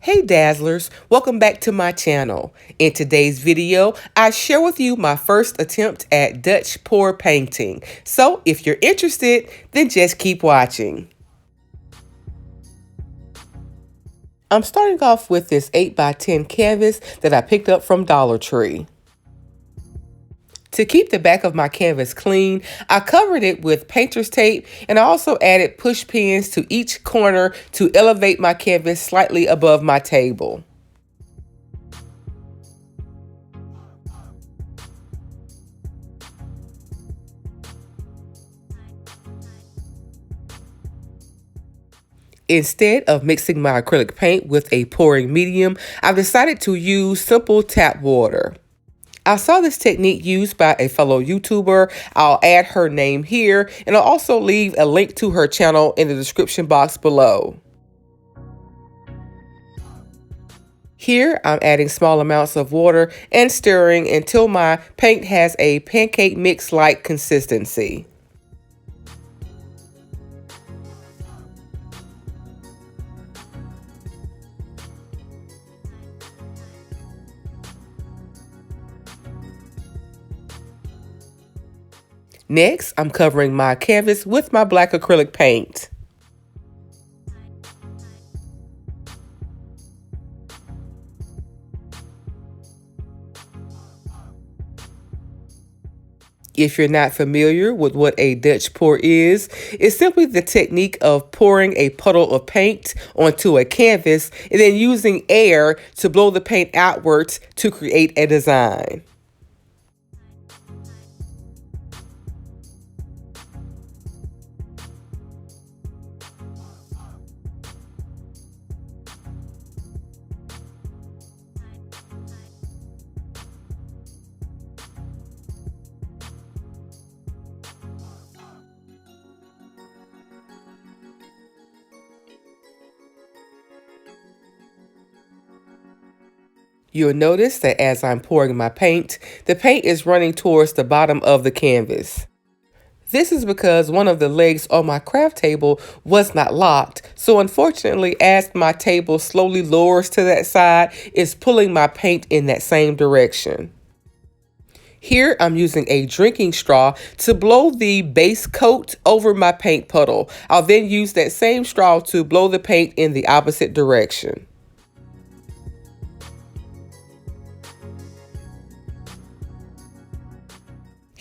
Hey Dazzlers, welcome back to my channel. In today's video, I share with you my first attempt at Dutch pour painting. So if you're interested, then just keep watching. I'm starting off with this 8x10 canvas that I picked up from Dollar Tree. To keep the back of my canvas clean, I covered it with painter's tape and I also added push pins to each corner to elevate my canvas slightly above my table. Instead of mixing my acrylic paint with a pouring medium, I've decided to use simple tap water. I saw this technique used by a fellow YouTuber. I'll add her name here, and I'll also leave a link to her channel in the description box below. Here, I'm adding small amounts of water and stirring until my paint has a pancake mix-like consistency. Next, I'm covering my canvas with my black acrylic paint. If you're not familiar with what a Dutch pour is, it's simply the technique of pouring a puddle of paint onto a canvas and then using air to blow the paint outwards to create a design. You'll notice that as I'm pouring my paint, the paint is running towards the bottom of the canvas. This is because one of the legs on my craft table was not locked, so unfortunately as my table slowly lowers to that side, it's pulling my paint in that same direction. Here I'm using a drinking straw to blow the base coat over my paint puddle. I'll then use that same straw to blow the paint in the opposite direction.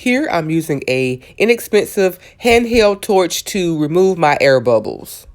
Here I'm using an inexpensive handheld torch to remove my air bubbles.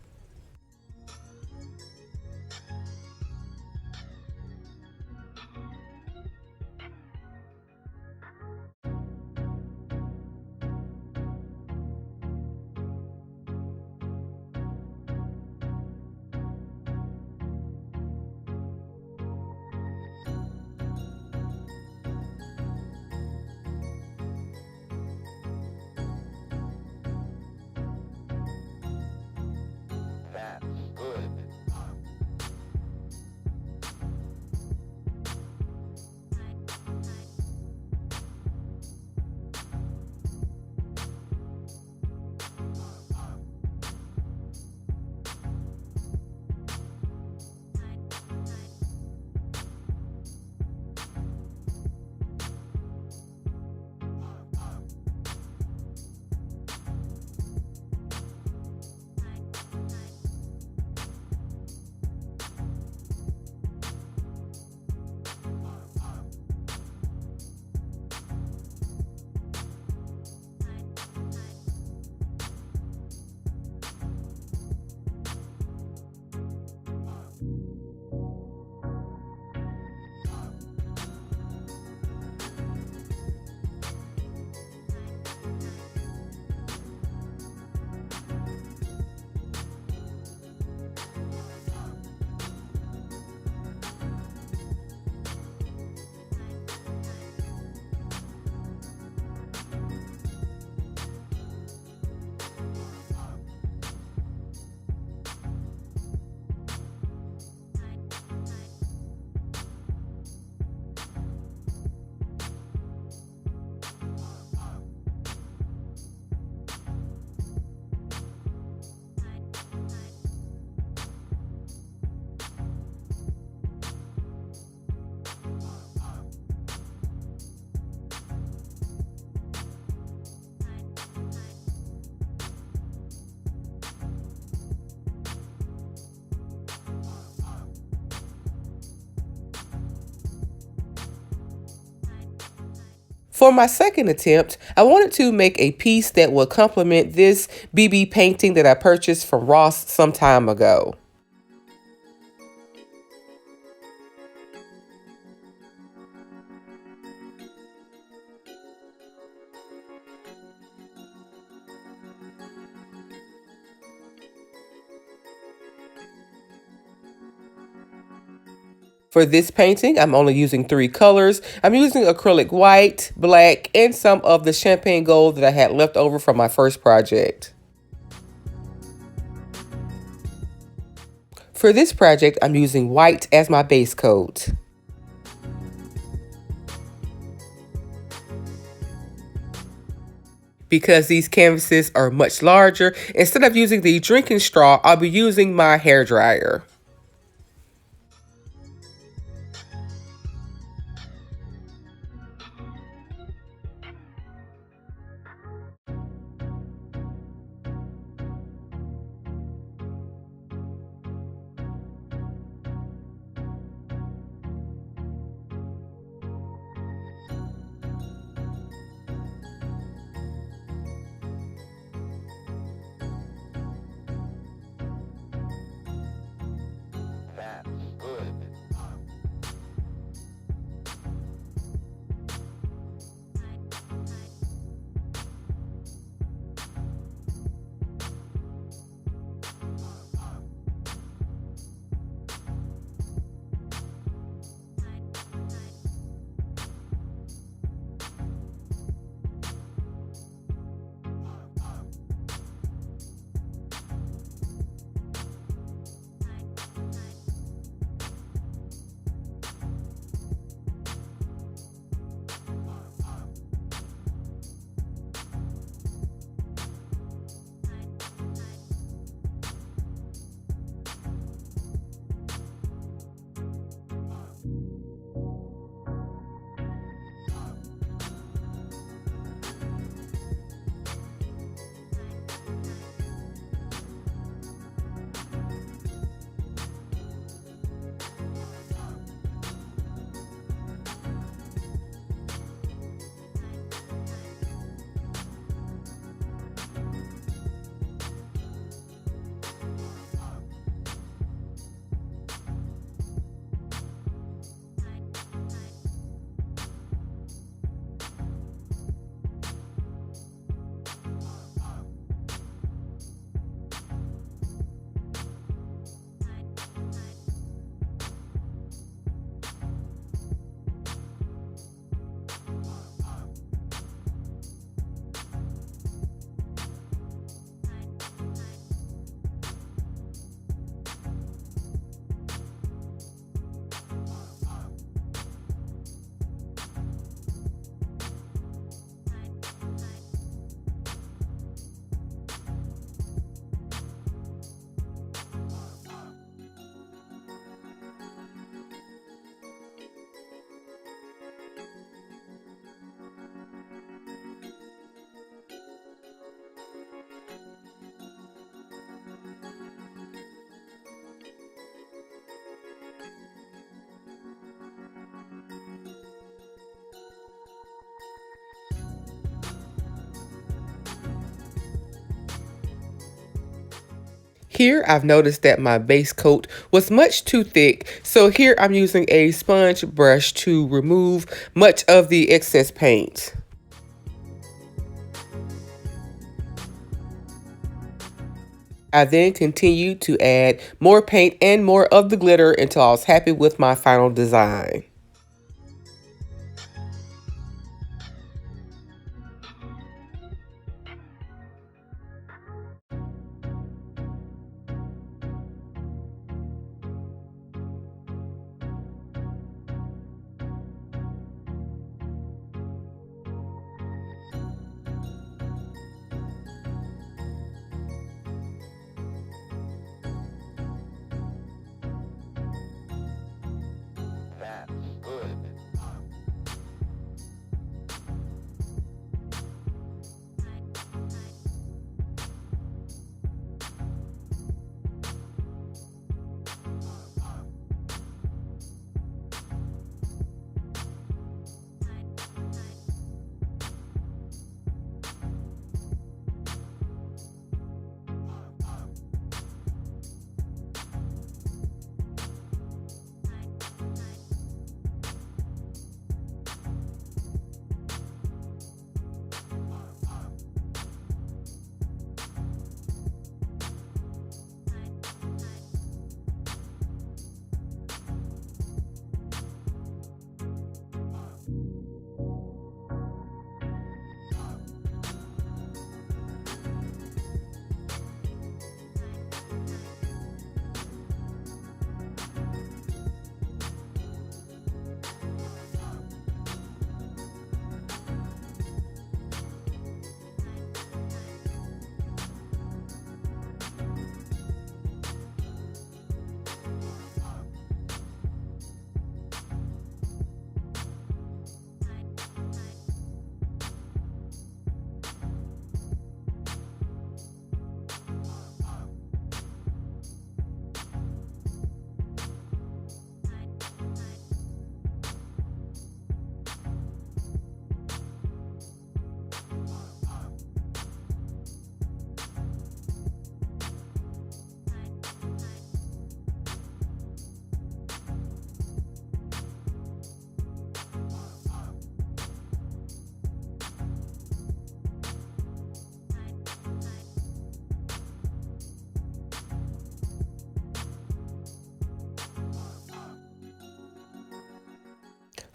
For my second attempt, I wanted to make a piece that would complement this BB painting that I purchased from Ross some time ago. For this painting, I'm only using 3 colors. I'm using acrylic white, black, and some of the champagne gold that I had left over from my first project. For this project, I'm using white as my base coat. Because these canvases are much larger, instead of using the drinking straw, I'll be using my hair dryer. Here, I've noticed that my base coat was much too thick, so here I'm using a sponge brush to remove much of the excess paint. I then continued to add more paint and more of the glitter until I was happy with my final design.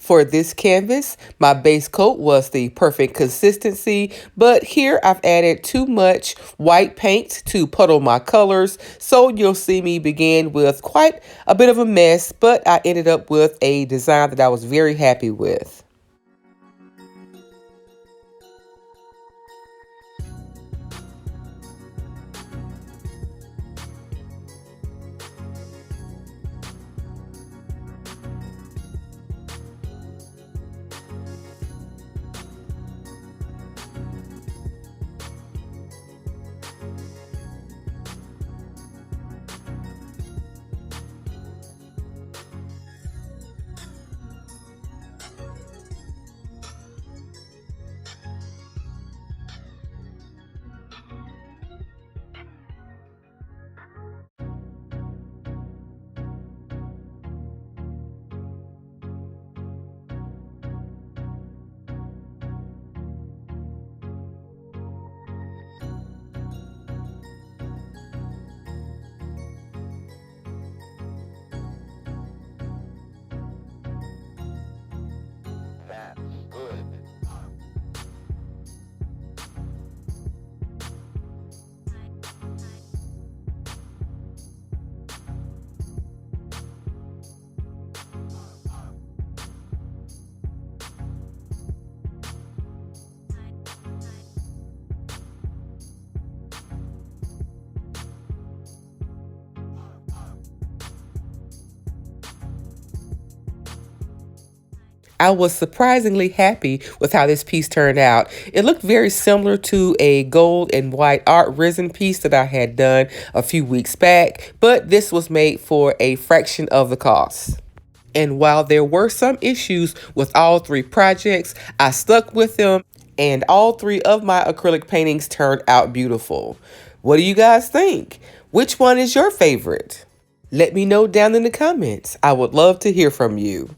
For this canvas, my base coat was the perfect consistency, but here I've added too much white paint to puddle my colors, so you'll see me begin with quite a bit of a mess, but I ended up with a design that I was very happy with. I was surprisingly happy with how this piece turned out. It looked very similar to a gold and white art resin piece that I had done a few weeks back, but this was made for a fraction of the cost. And while there were some issues with all three projects, I stuck with them, and all three of my acrylic paintings turned out beautiful. What do you guys think? Which one is your favorite? Let me know down in the comments. I would love to hear from you.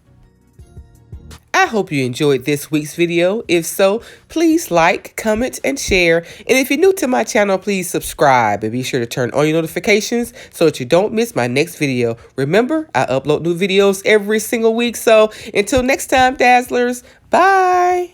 I hope you enjoyed this week's video. If so, please like, comment, and share. And if you're new to my channel, please subscribe and be sure to turn on your notifications so that you don't miss my next video. Remember, I upload new videos every single week. So until next time, Dazzlers, bye.